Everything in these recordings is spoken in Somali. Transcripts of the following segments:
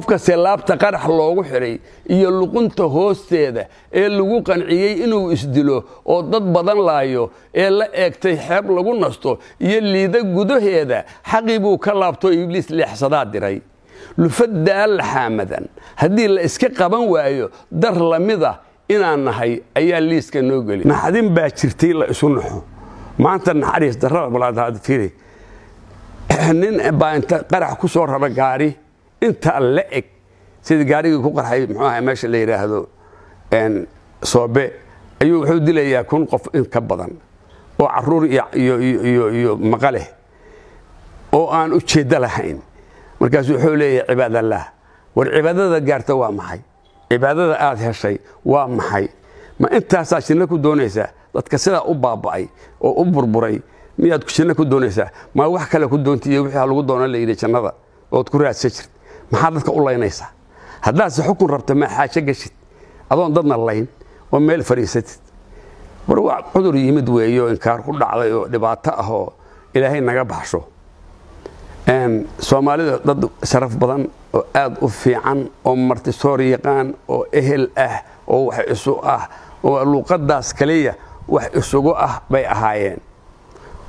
qofka seelaabta qarax loogu xiray iyo luqunta hoosteeda ee lagu qanciyay inuu isdilo oo dad badan laayo ee la eegtay xeeb lagu nasto iyo liida gudaheeda xaqii buu ka laabto ibliis leexsadaa diray lufadda xamadan haddii la iska qaban waayo dar lamida inaan nahay ayaa liiska noo gali naxdin baa jirtay la isu naxo maanta naxariis darrada balaad fiiri nin baa inta qarax ku soo rara gaari inta la eg sida gaarigii ku qarxay muxuu ahaa meesha la yiraahdo soobe ayuu wuxuu dilayaa kun qof in ka badan oo caruur iyo maqale oo aan u jeeda lahayn markaas wuxuu leeyahay cibaadallah war cibaadada gaarta waa maxay cibaadada aad heshay waa maxay ma intaasaa jinna ku doonaysaa dadka sidaa u baaba'ay oo u burburay miyaad jinna ku doonaysaa ma wax kale ku doontiyo wixii lagu doonan la yiri jannada ood ku raadsan jirtay maxaa dadka u laynaysaa haddaad si xukun rabto ma xaajo gashid adoon dadna layn oo meel fariisatid war waa cudur yimid weeyo inkaar ku dhacday oo dhibaato ah oo ilaahay naga baxsho soomaalida dad sharaf badan oo aad u fiican oo marti soor yaqaan oo ehel ah oo wax isu ah oo luqadaas kaliya wax isugu ah bay ahaayeen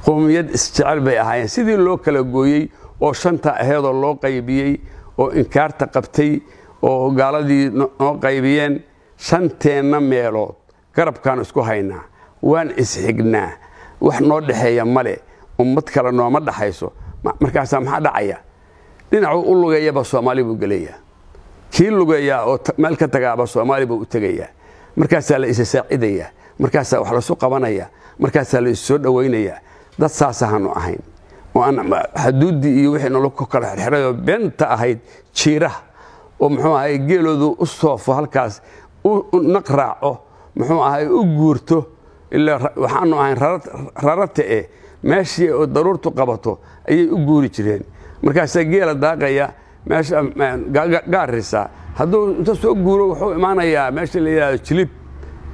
qowmiyad isjecel bay ahaayeen sidii loo kala gooyay oo shanta aheedoo loo qaybiyay oo inkaarta qabtay oo gaaladii noo qaybiyeen shanteena meelood garabkaan isku haynaa waan isxignaa wax noo dhaxeeya male ummad kale nooma dhaxayso markaasaa maxaa dhacaya dhinacuu u lugeeyaba Soomaali buu galeeyaa kii lugeeyaa oo meel ka tagaaba Soomaali buu u tagayaa markaasaa la is saacidayaa markaasaa wax la soo qabanaya markaasaa la soo dhaweynaya dad saasaanu ahayn oo aan xuduudii iyo wixii nolol kala xirxirayo beenta ahayd jiira oo muxuu ahay geeloodu u soofo halkaas u naqraaco muxuu ahay u guurto ilaa waxaanu ahayn rarata meeshii oo daruurtu qabato ayay u guuri jireen markaas geela daaqaya meesha gaarisa hadduu inta soo guuro wuxuu imaanayaa meesha la yiraahdo jilib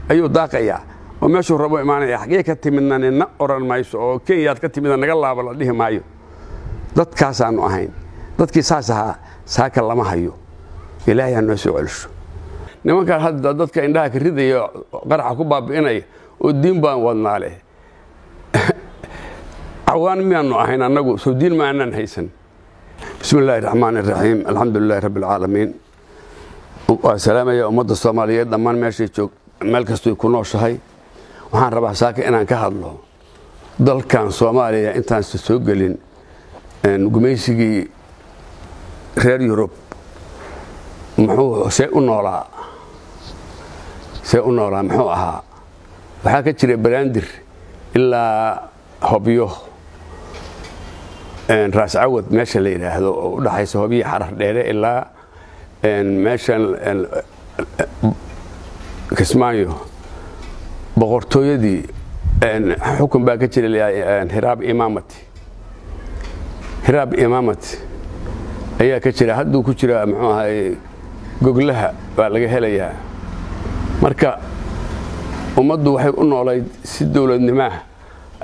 ayuu daaqayaa oo meeshuu rabo imaanaya xagee ka timidna nina oran mayso oo Kenya ka timidna naga laabo la dhihi maayo dadkaas aanu ahayn dadkii saasaha saaka lama hayo ilaahay noo soo celsho nimanka hadda dadka indhaha ka ridayo qaraxa ku baabi'inay oo diin baan wadnaale عوان ميانو أهين أنجو سودين ما أنن هيسن بسم الله الرحمن الرحيم الحمد لله رب العالمين والسلام يا أمة الصومالية دمان ماشي تشوك ملكستو يكونوا شهي وحان ربع ساكي إن كهالله ضل كان صوماليا إنتان سوقلين نقميسي غير يوروب محو سيئونا محوها وحاكا تشري براندر إلا هوبيو راس عود ماشي اللي يراهدو ودحايس هوبي حرف دheere ilaa meeshan kismaayo boqortooyadii xukun baa ka jiray hiraab imaamati ayaa ka jira hadduu ku jira muxuu ahay goglaha baa laga helayaa marka ummaddu waxay u noolayd si dawladnimo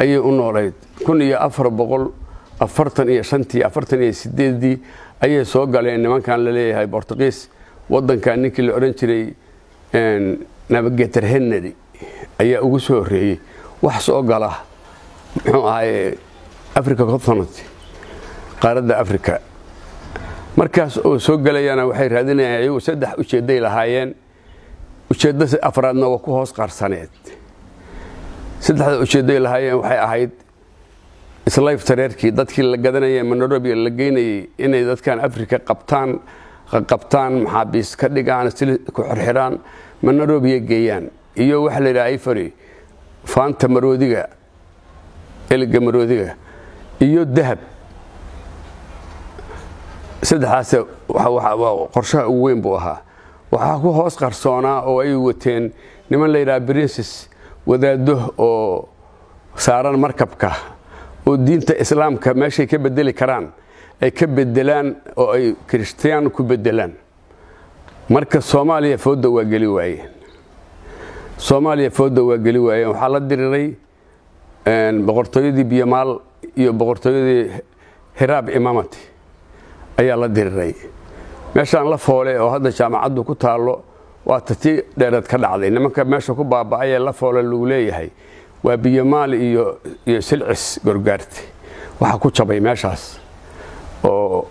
ayay u noolayd 1445 ayay soo galeen nimankan la leeyahay Portuguese wadanka ninkii la oran jiray Navigator Henry ayaa ugu soo horeeyay wax soo gala muxuu ahay Africa Continent qaaradda Africa markaas oo soo galayana waxay raadinayaan iyagu saddex ujeeday lahaayeen ujeedada afraadna waa ku hoos qarsaneed saddexda ujeeday lahaayeen waxay ahayd islaayf tareerkii dadkii la gadanayay Nairobi la geynayay inay dadkan Afrika qabtaan maxaabiis ka dhigaan si ku xirxiraan Nairobi geeyaan iyo wax la yiraahdo Ivory faanta maroodiga elga maroodiga iyo dahab saddexaas waxa qorshaha ugu weyn buu ahaa waxa ku hoos qarsoonaa oo ay wateen niman la yiraahdo Princess wadaado oo saaran markabka oo diinta islaamka meeshay ka bedeli karaan ay ka bedelaan oo ay Kiristiyaan ku bedelaan marka Soomaaliya foodo waa gali waayeen waxa la diriray boqortooyadii Biyamaal iyo boqortooyadii Hiraab Imaamati ayaa la diriray meeshaan la foole oo hadda jaamacaddu ku taalo waa tatii dheerad ka dhacday nimanka meesha ku baaba'ay la foole lagu leeyahay waa biyamaal iyo silcis gorgaarti waxa ku jabay meeshaas oo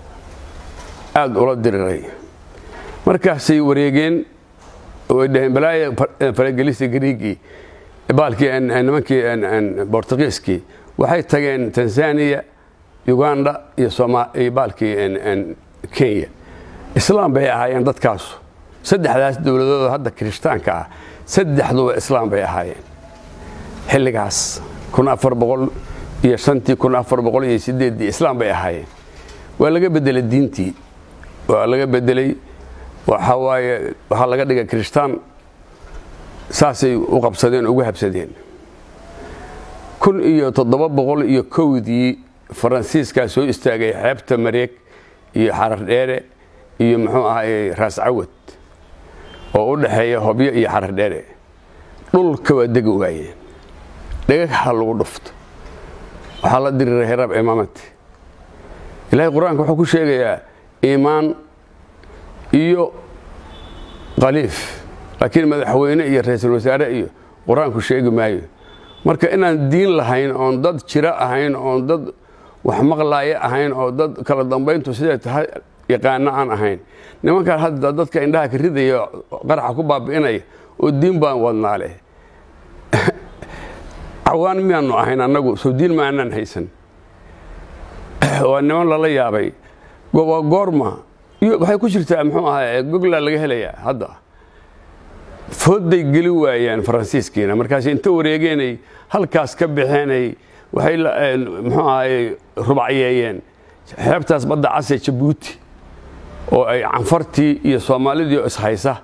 aad ula diriray markaasay wareegeen oo dhayn balaaya faragelisi Greegi baalkii nimankii Portugiiskii waxay tageen Tanzania Uganda iyo Soomaaliya baalkii Kenya islaam bay ahaayeen dadkaas saddexdaas dawladood hadda Kirishtaanka ah saddexduba islaam bay ahaayeen xilligaas 1400 1408 islaam bay ahaayeen waa laga bedelay diintii waa laga bedelay waxa laga dhigay Kirishtaan saasay u qabsadeen ugu habsadeen 1701 Faransiiska soo istaagay xeebta Mareeg iyo Xarar Dheere iyo muxuu ahaayay Raas Cawad oo u dhaxeeya Hobyo iyo Xarar Dheere dhulka waa deg waayeen dhagaxa lagu dhufto waxa la diriray Hiraab Imaamad Ilaahay Quraanka wuxuu ku sheegayaa iimaan iyo qaliif laakiin madaxweyne iyo ra'iisul wasaare iyo Quraanku sheegi maayo marka inaan diin lahayn oo dad jira ahayn oo dad wax maqlaaya ahayn oo dad kala dambeyntu sida tahay yaqaan aan ahayn nimanka hadda dadka indhaha ka ridaya qaraxa ku baabiinay oo diin baan wadnaale awaan miyaanu ahayn anagu soo diin ma aanan haysan oo niman la yaabay goorma iyo waxay ku jirtaa muxuu ahaa Google laga helaya hadda fooday gali waayaan Faransiiskiina markaas inta wareegeenay halkaas ka bixeenay waxay muxuu ahaa rubaciyeeyeen xeebtaas badda cas ee Djibouti oo ay canfartii iyo Soomaalidii is haysa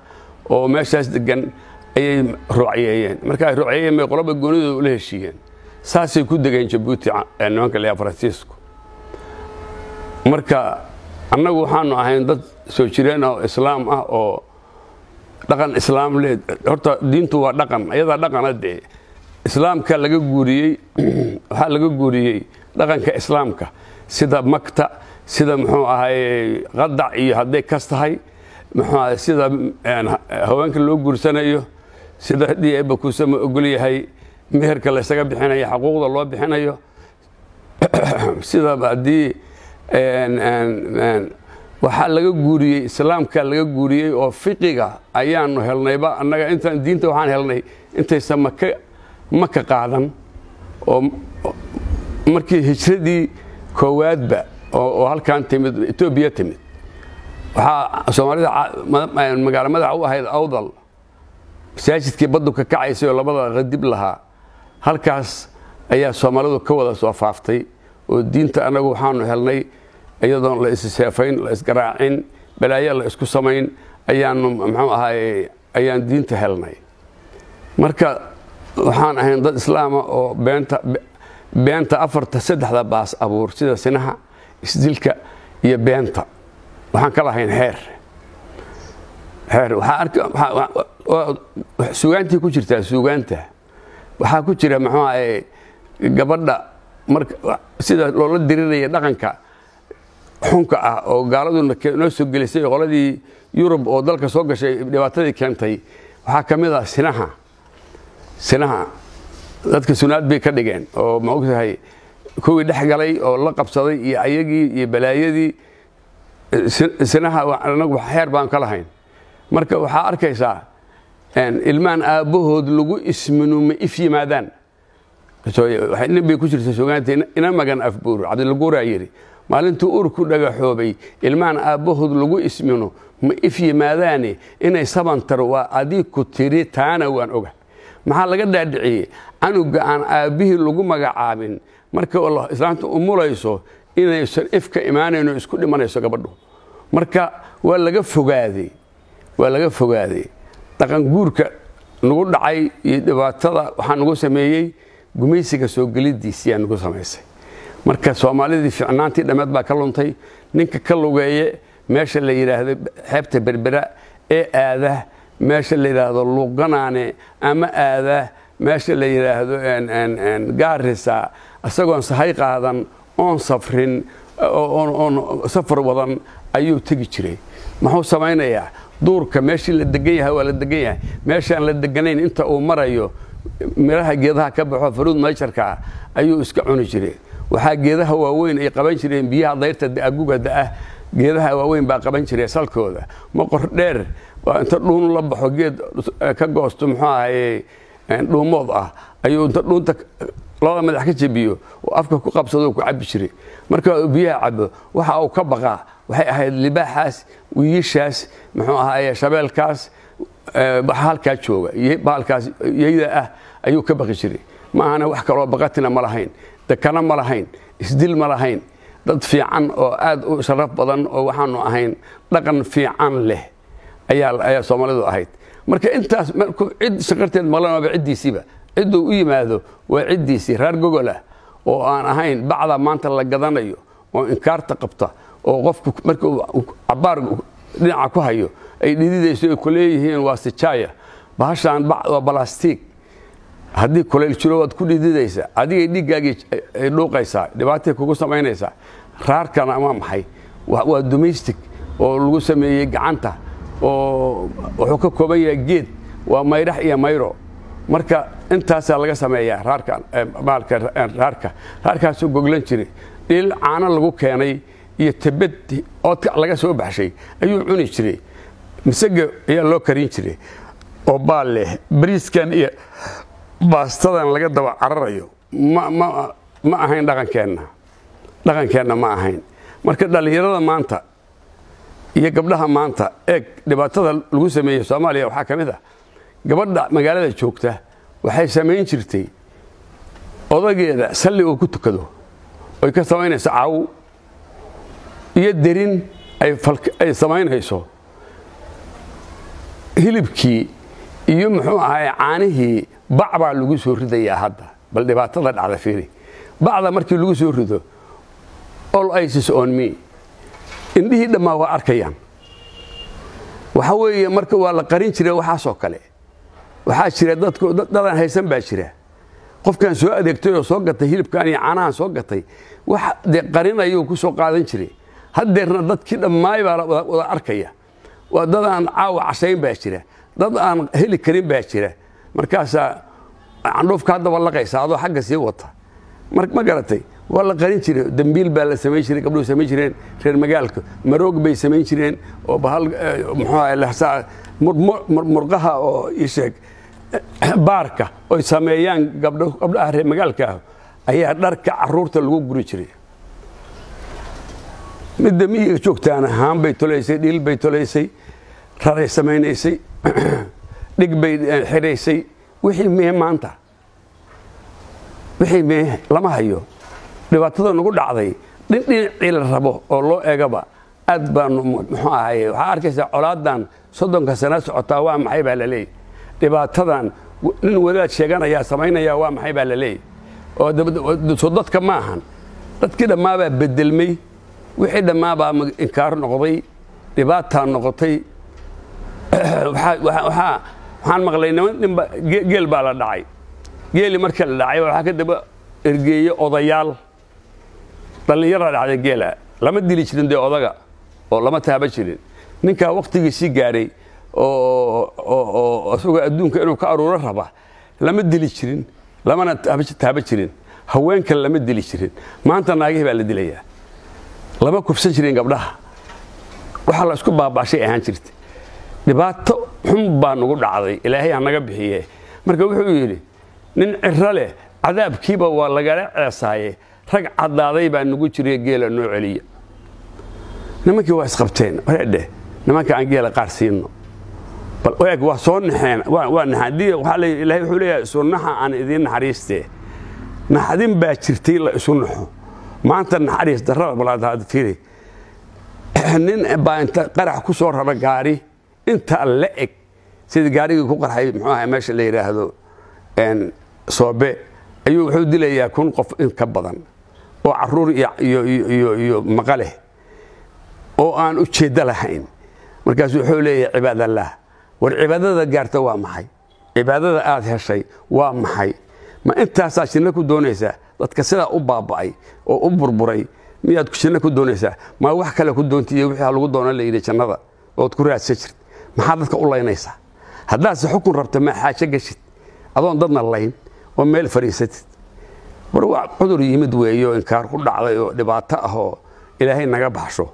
oo meeshaas degan ay rubaciyeeyeen marka ay rubaciyeeyeen may qoloba goonidu la heshiiyeen saasay ku degeen Djibouti nimanka la Faransiisku marka annagu waxaanu ahayn dad soo jireen oo islaam ah oo dhaqan islaam leh horta diintu waa dhaqan ayada dhaqanade islaamka laga guuriyay waxa laga guuriyay dhaqanka islaamka sida makta sida muxuu ahaayay qadac iyo haday kastahay muxuu sida haweenka loo guursanayo sida hadii ay ku sama ogol yahay meherka la isaga bixinayo xuquuqda loo bixinayo sida hadii waxa laga guuriyay islaamka laga guuriyay oo fiqiga ayaanu helnayba annaga intaan diinta waxaan helnay intay maka qaadan oo markii hijradii koowaadba oo halkaan timid Itoobiya timid waxa Soomaalida magaalo madax u ahayd Awdal masaajidkii baddu ka kacaysay oo labada qadib lahaa halkaas ayaa Soomaalidu ka wada soo faaftay oo diinta anagu waxaanu helnay iyadoo la isseefayn la isgaraacin balaayo la isku samayn ayaanu muxuu ahaayay ayaan diinta helnay marka waxaan ahayn dad islaam oo beenta afarta saddexda baas abuur sida sinaha isdilka iyo beenta waxaan kala ahayn heer waxa suugaantii ku jirta suugaanta waxa ku jira muxuu ahaayay gabadha marka sida loo diriraya dhaqanka xunka ah oo gaaladuna noo soo gelisay qoladii Yurub oo dalka soo gashay dhibaatadii keentay waxa kamid ah sinaha dadka sunaad bay ka dhigeen oo ma ogtahay kuwii dhaxgalay oo la qabsaday iyo ayagii iyo balaayadii sinaha anagu xeer baan ka lahayn marka waxa arkaysaa ilmaan aabahood lagu isminu ma ifyimaadaan waxay nabi ku jirtay suugaantii ina magan afbuur Cabdul Guura yiri maalintii urku dhagaxoobay ilmaan aabahood lagu ismino ma ifyimaadaani inay sabantar waa adii ku tiri taana waan oga maxaa laga dhaadhiciyay anuga aan aabihii lagu magacaabin marka Allah islaamtu umulayso inay ifka iimaanayno isku dhimanayso gabadhu marka waa laga fogaaday dhaqan guurka nagu dhacay iyo dhibaatada waxaan ugu sameeyay gumaysiga soo galidiisii aan ugu sameysay marka Soomaalidii fiicnaantii dhameed baa ka luntay ninka ka lugeeye meesha la yiraahdo xeebta Berbera ee aada meesha la yiraahdo Luqanaane ama aada meesha la yiraahdo Gaarisa asagoon sahay qaadan oon safrin oon safar wadan ayuu tagi jiray محو سمينا يا دور كماشي للدقية ولا الدقية ماشي أنا للدقنين أنت ومريو مراها جيدها كبحوا فروض ما يشركها أيو اسكعون جري وحاج جيدها هو وين أي قبان شرين بيها ضيرت أجوجا ده جيدها هو وين بقى قبان شري سالكو ده مقر دير وأنت لون لبحوا جيد كجوست محاها إيه لون موضة أيو أنت لون تك لا ما حكيت بيو وأفكر كقب صدوق وعب شري مركب بيها عب وحاو كبقى وهي اللباحاس ويشاس محوها هي شبال كاس بحالكاas jooga baalkaas yeyda ayuu ka baqi jiray ma ana wax kale oo baqatina ma lahayn dakana ma lahayn isdil ma lahayn dad fiican oo aad u sharaf badan oo waxaanu ahayn dhaqan fiican leh ayaa Soomaalidu ahayd marka intaas markuu cid shaqarteed malaba cidiisiba ciduu u yimaado waa cidiisi reer gogola oo aan ahayn bacda maanta la gadanayo oo inkaarta qabta oo qofku markuu abaar dhinaca ku hayo ay dhididayso ay kuleeyihiin waa sijaaya bahashan bacd waa plastic haddii kuleel jiro waad ku dhididaysa adiga dhigaagii ay dhuuqaysaa dhibaatay kugu samaynaysaa raarkan ama maxay waa domestic oo lagu sameeyay gacanta oo wuxuu ka kooban yahay geed waa mayrax iyo mayro marka intaas laga sameeyaa raarkan baalka raarkaas oo goglan jiray il caana lagu keenay iyo tabad oo laga soo baxshay ayuu cuni jiray misaga ayaa loo karin jiray oo baal leh bariiskan iyo baastadan laga daba cararayo ma ahayn dhaqankeena ma ahayn marka dhalinyarada maanta iyo gabdhaha maanta eeg dhibaatada lagu sameeyay Soomaaliya waxa kamid ah gabadha magaalada joogta waxay sameyn jirtay odageeda salli oo ku tukado oo ka sameynaysa caaw iyo derin ay sameynayso hilibkii iyo muxuu ahaay caanihii bacba lagu soo ridayaa hadda bal dhibaatada dhacda fiiri bacda markii lagu soo rido all eyes is on me indhihii dhamaa waa arkayaan waxa weeye marka waa la qarin jiray waxa soo kale waxa jira dadaan haysan baa jira qofkan soo adeegtay oo soo gatay hilibkan iyo caanaha soo gatay wax qarinayo ku soo qaadan jiray haddeerna dadkii dhamaay baa wada arkaya waa dad aan caaw cashayn baa jira dad aan heli karin baa jira markaas عندوف كهذا والله قيس هذا حق سيوطه ما قالتي والله قرين شيء دمبيل بالسمين شيء قبله سمين شيء في المجال مروق بيسمين شيء وبهال محاول لحسا مرقها أو يشك باركة أو سميان قبل أهل المجال كه هي درك عرورة الوجود بريشري مدمي شوكت أنا هام بيتوليسي ديل بيتوليسي رأي سمين إيسي دق بيت حريسي wixii mee maanta wixii mee lama hayo dhibaatada nagu dhacday dhinacii la rabo oo loo eegaba aad baan muxuu ahaay waxa arkaysa colaadan 30 sano socotaa waa maxay baa la leeyahay dhibaatadan nin wadaad sheeganaya sameynaya waa maxay baa la leeyahay oo dadka ma ahan dadkii dhamaaba bedelmay wixii dhamaaba inkaar noqday dhibaata noqotay waxaan maqlay nin geel baa la dhacay geeli markii la dhacay waxa ka daba ergeeyo odayaal dhalinyaro dhacday geela lama dili jirin de odaga oo lama taaba jirin ninka waqtigiisii gaaray oo asoo adduunka inuu ka aruuro raba lama dili jirin lamana taaba jirin haweenka lama dili jirin maanta naagihii baa la dilayaa lama kufsan jirin gabdhaha waxa la isku baabaashay ahaan jirtay dhibaato xun baa nagu dhacday ilaahay anaga bixiyay marka wuxuu yiri nin cirale cadaabkiiba waa laga ceesaaye rag cadaaday baa nagu jiray geela noo celiya nimankii waa isqabteen wareede nimanka aan geela qaarsiino bal eeg waa soo naxeen waa naxadii waxa la ilaahay wuxuu leeyahay sunnaha aan idin naxariiste naxadin baa jirtay la isu naxo maanta naxariis darrada balaad fiiri nin baa inta qarax ku soo rara gaari inta la eg sida gaarigii ku qarxay muxuu ahaa meesha la yiraahdo soobe ayuu wuxuu dilayaa kun qof in ka badan oo caruur iyo maqale oo aan u jeeda lahayn markaas wuxuu leeyahay cibaadallah war cibaadada gaarta waa maxay cibaadada aad heshay waa maxay ma intaas aad ku doonaysaa dadka sida u baaba'ay oo u burburay miyaad ku shina ku doonaysaa ma wax kale ku doontiyo wixii lagu doono la yiri jannada ood ku raadsan jirtay maxaa dadka u laynaysaa haddaase xukun rabta ma xaajo gashid adoon dadna layn oo meel fariisatid war waa cudur yimid weeyo inkaar ku dhacday oo dhibaato ah oo ilaahay naga baxsho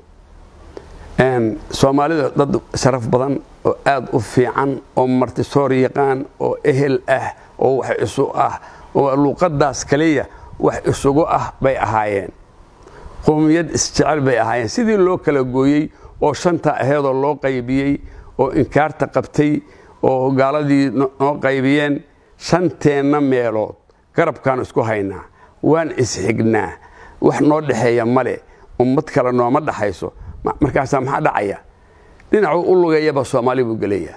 soomaalida dad sharaf badan oo aad u fiican oo martisoor yaqaan oo ehel ah oo wax isu ah oo luuqadaas kaliya wax isugu ah bay ahaayeen qoomiyad isjecel bay ahaayeen sidii loo kala gooyey oo shanta aheedoo loo qaybiyey oo inkaarta qabtay oo gaaladii noo qaybiyeen shanteenna meelood garabkaan isku haynaa waan isxignaa wax noo dhaxeeya male ummad kale nooma dhaxayso markaasaa maxaa dhacaya dhinacuu u lugeeyaba soomaali buu gelayaa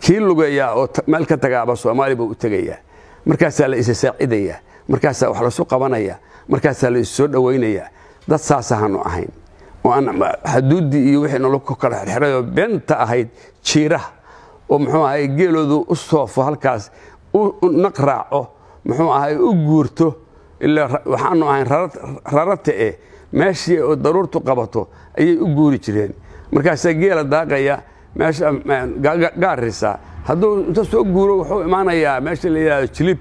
kii lugeeyaa oo meel ka tagaaba soomaali buu u tegayaa markaasaa la isa saacidayaa markaasaa wax lasu qabanaya markaasaa la is soo dhowaynayaa dad saasahaanu ahayn oo aan xuduuddii iyo wixii nolol ku kala xirxirayoo beenta ahayd jiiraha oo muxuu ahay geeloodu u soofo halkaas u naqraaco muxuu ahay u guurto ilaa waxaanu ahayn rarata meeshii oo daruurtu qabato ayay u guuri jireen markaasaa geela daaqaya meesha gaarisa hadduu inta soo guuro wuxuu imaanayaa meesha la yidhahdo jilib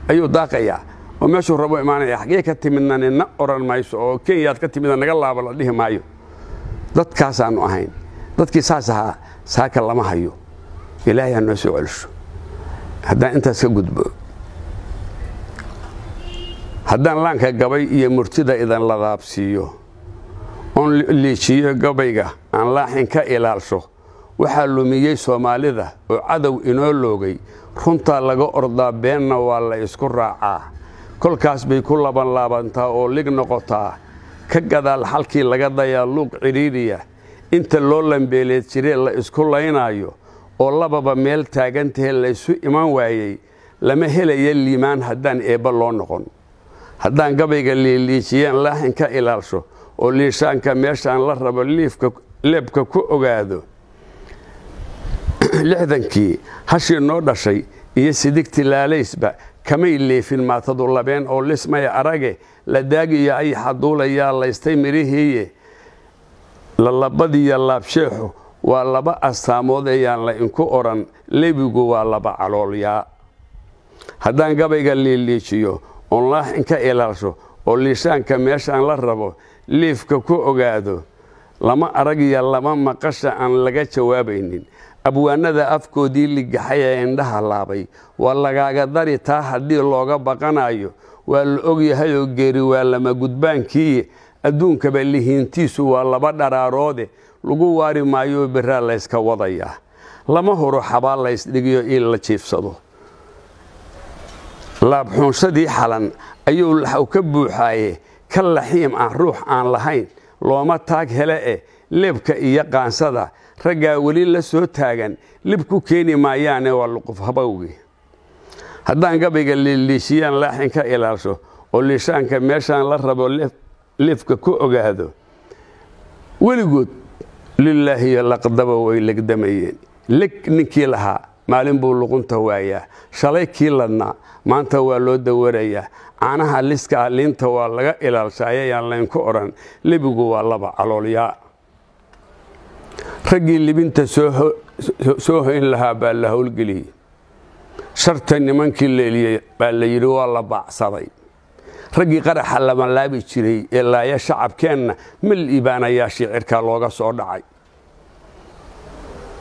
ayuu daaqayaa oo meeshuu rabo imaanaya xaggee ka timidna nina oran mayso oo kenyaad ka timidna naga laabo la dhihi maayo dadkaasaanu ahayn dadkii saas ahaa saaka lama hayo ilaahay ha noo soo celisho haddaan intaas ka gudbo haddaan laanka gabay iyo murtida idan ladaabsiiyo oon liijiyo gabayga aan laaxin ka ilaalsho waxaa lumiyey soomaalida oo cadow inoo loogay runtaa laga ordaa beenna waa la isku raacaa kolkaas bay ku labanlaabantaa oo lig noqotaa ka gadaal halkii laga dayaa luuq cidhiidhiya inta loo lambeeleed jiree la isku laynaayo oo lababa meel taagantahe laysu iman waayey lama helaya liimaan haddaan eebba loo noqon haddaan gabayga liiliijiyeen laaxin ka ilaalsho oo liishaanka meeshaan la rabo leebka ku ogaado lixdankii hashii noo dhashay iyo sidigti laalaysba kamay leefin maatadu labeen oo lismaya arage la daagiyo ayaxa duulayaa laystay mirihiiye lalabadiyo laabsheexu waa laba astaamood ayaan la inku odhan lebigu waa laba caloolyaa haddaan gabayga liiliijiyo oon laaxin ka ilaalsho oo liishaanka meeshaan la rabo liifka ku ogaado lama aragiya lama maqasha aan laga jawaabaynin abwaanada afkoodii ligaxay ee indhaha laabay waa lagaaga dari taa haddii looga baqanayo waa la ogyahayoo geeri waa lama gudbaankiiye adduunkaba lihiintiisu waa laba dharaaroode lagu waari maayo biraa layska wadayaa lama horo xabaa laysdhigiyo in la jiifsado laabxuunshadii xalan ayuu laxaw ka buuxaaye ka laxiim ah ruux aan lahayn looma taag hele leebka iyo qaansada raggaa weli la soo taagan lib ku keeni maayaane waa luquf habowgi haddaan gabayga liiliishiyaan laaxin ka ilaalsho oo liishaanka meeshaan la rabo leefka ku ogaado weligood lilaahiyo laqdaba way legdamayeen leg ninkii lahaa maalin buu luqunta waayaa shalay kii ladnaa maanta waa loo dawarayaa caanaha liska ah liinta waa laga ilaalshaayayaan laynku odhan lebigu waa laba caloolyaa raggii libinta soo hoyn lahaa baa la howlgeliyey sharta nimankii leeliyey baa la yidhi waa la baacsaday raggii qaraxa lama laabi jiray ee laaya shacabkeenna mal iibaanayaa shiicirkaa looga soo dhacay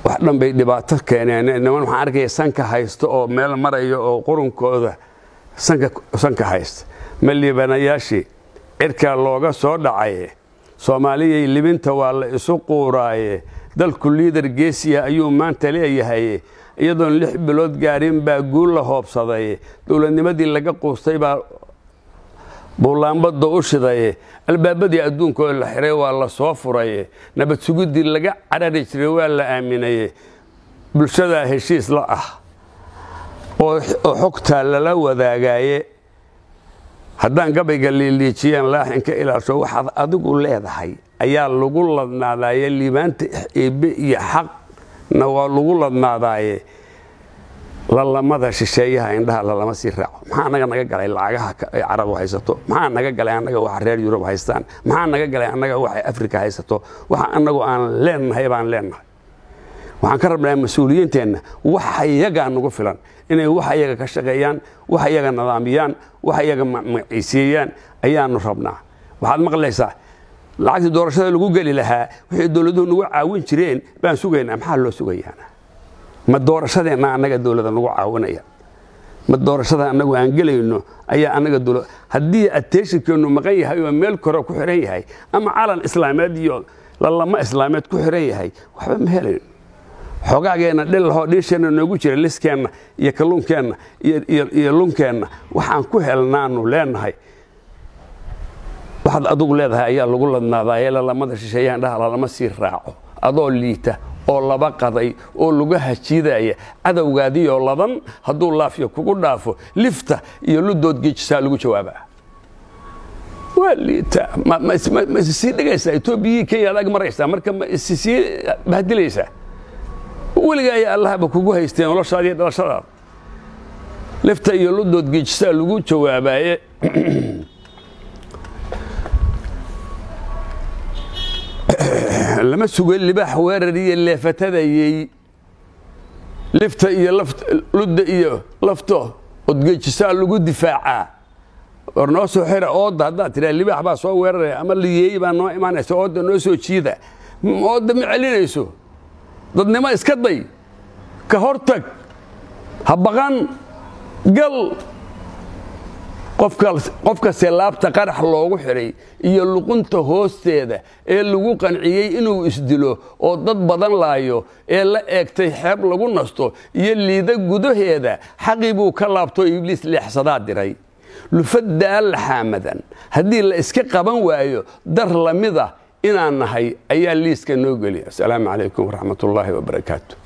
wax dhan bay dhibaato keeneen niman waxaan arkaya sanka haysta oo meel maraya oo qurunkooda sanka haysta mal iibaanayaashii cirkaa looga soo dhacaye soomaaliyay libinta waa la isu quuraaye dalku liidar geesiya ayuu maanta leeyahay iyadoon 6 bilood gaarin baa guul la hoobsaday dowladnimadii laga quustay baa buulaanbada u shiday albaabadii adduunka la xiray waa la soo furay nabad sugidii laga carari jiray waa la aaminay bulshada heshiis la ah oo xogta lala wadaagaye haddaan gabayga liiliijiyaan laaxinka ilaalsho waxaad adigu leedahay ayaa lagu ladnaadaaye liibaanta eebbe iyo xaqna waa lagu ladnaadaaye lalamada shisheeyaha indhaha lalama sii raaco maxaa anaga naga galay lacagaha ay carabu haysato maxaa naga galay anaga waxa reer Yurub haystaan maxaa naga galay anaga waxa Afrika haysato waxa anagu aan leenahay baan leenahay waxaan ka rabnaa mas'uuliyiinteenna waxa iyaga nagu filan inay waxa iyaga ka shaqeeyaan waxa iyaga nidaamiyaan waxa iyaga magaciisiyaan ayaanu rabnaa waxaad maqlaysaa lacagta doorashada lagu gali lahaa wixii dawladuhu nagu caawin jireen baan sugaynaa maxaa loo sugayaana ma doorashadeena anaga dawladda nagu caawinaya ma doorashada anagu aan galayno ayaa anaga dawlad haddii attentionkeenu maqan yahay oo meel kore ku xiran yahay ama calan islaameed iyo lama islaameed ku xiran yahay waxba ma helayno xogaageena dhilho dhiisheena noogu jira liskeenna iyo kalluunkeenna iyo lunkeenna waxaan ku helnaanu leenahay waxaad adugu leedahay ayaa lagu ladnaadaa ee lamada shisheeyaan dhahala lama sii raaco adoo liita oo laba qaday oo lagu hajiidaya cadowgaadiyoo ladan hadduu laafyo kugu dhaafo lifta iyo ludood geejisaa lagu jawaabaa waa liita ma sii dhigaysaa Itoobiya Kenya adag maraysaa marka ma sii bahdilaysaa weliga ay allahba kugu haysteen noloshaada iyo dhalashadaada lifta iyo ludood geejisaa lagu jawaabaye lama sugo libaax weerariye leefatadayay lifta iyo ludda iyo lafto odgeejisaa lagu difaaca warnoo soo xira ooda haddaad tiraa libaax baa soo weeraraya ama liyeey baa noo imaanaysa ooda noo soo jiida ooda ma celinayso dadnimo iska day ka hortag ha baqan gal qofka seelaabta qarax loogu xiray iyo luqunta hoosteeda ee lagu qanciyay inuu isdilo oo dad badan laayo ee la eegtay xeeb lagu nasto iyo liida gudaheeda xaqii buu ka laabto ibliis leexsadaa diray lufadda alxamadan haddii la iska qaban waayo dar lamida inaan nahay ayaa liiska noo geliya assalaamu calaykum waraxmatullaahi wabarakaatu